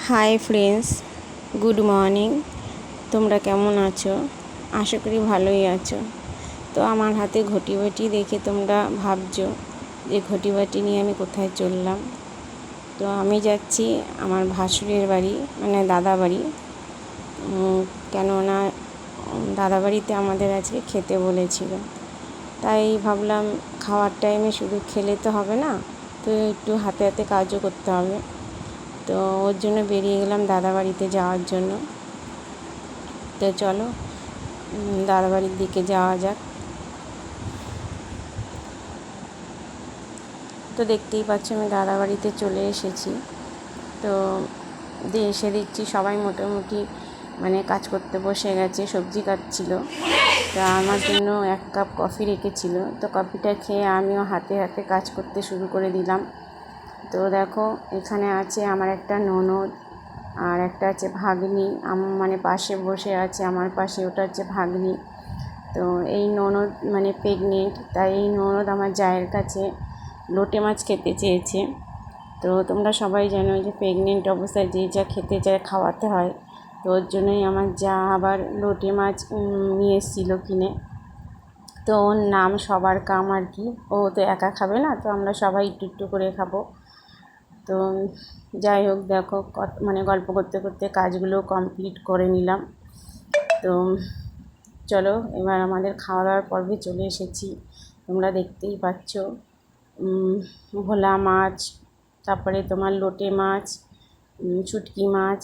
Hi friends, good morning. তোমরা কেমন আছো? আশা করি ভালোই আছো। তো আমার হাতে ঘটি বাটি দেখে তোমরা ভাবছো যে ঘটি বাটি নিয়ে আমি কোথায় চললাম। তো আমি যাচ্ছি আমার ভাসুরের বাড়ি, মানে দাদা বাড়ি। কেননা দাদা বাড়িতে আমাদের আজকে খেতে বলেছিল, তাই ভাবলাম খাওয়ার টাইমে শুধু খেলে তো হবে না, তো একটু হাতে হাতে কাজও করতে হবে। তো ওর জন্য বেরিয়ে গেলাম দাদা বাড়িতে যাওয়ার জন্য। তো চলো দাদা বাড়ির দিকে যাওয়া যাক। তো দেখতেই পাচ্ছ আমি দাদা বাড়িতে চলে এসেছি। তো এসে দেখছি সবাই মোটামুটি মানে কাজ করতে বসে গেছে, সবজি কাটছিল। তো আমার জন্য 1 কাপ কফি রেখেছিল, তো কফিটা খেয়ে আমিও হাতে হাতে কাজ করতে শুরু করে দিলাম। তো দেখো এখানে আছে আমার একটা ননদ, আর একটা আছে ভাগ্নি, মানে পাশে বসে আছে আমার পাশে, ওটা হচ্ছে ভাগ্নি। তো এই ননদ মানে প্রেগনেন্ট, তাই এই ননদ আমার জায়ের কাছে লোটে মাছ খেতে চেয়েছে। তো তোমরা সবাই জানো যে প্রেগনেন্ট অবস্থায় যে যা খেতে চায় খাওয়াতে হয়। তো ওর জন্যই আমার যা আবার লোটে মাছ নিয়ে এসেছিলো কিনে। তো ওর নাম সবার কাম আর কি, ও তো একা খাবে না, তো আমরা সবাই একটু একটু করে খাবো। তো যাই হোক, দেখো মানে গল্প করতে করতে কাজগুলো কমপ্লিট করে নিলাম। তো চলো এবার আমাদের খাওয়া দাওয়ার পর্বে চলে এসেছি। তোমরা দেখতেই পাচ্ছ ভোলা মাছ, তারপরে তোমার লোটে মাছ, শুটকি মাছ।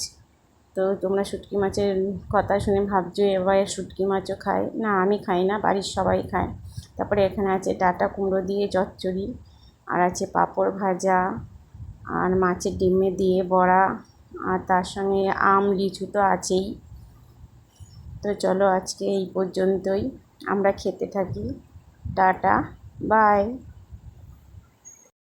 তো তোমরা শুটকি মাছের কথা শুনে ভাবছো এবার শুটকি মাছও খায় না, আমি খাই না, বাড়ির সবাই খায়। তারপরে এখানে আছে ডাঁটা কুমড়ো দিয়ে চচ্চড়ি, আর আছে পাঁপড় ভাজা, আর মাছের ডিমে দিয়ে বড়া, আর তার সঙ্গে আম লিচু তো আছেই। তো চলো আজকে এই পর্যন্তই, আমরা খেতে থাকি। Tata, by.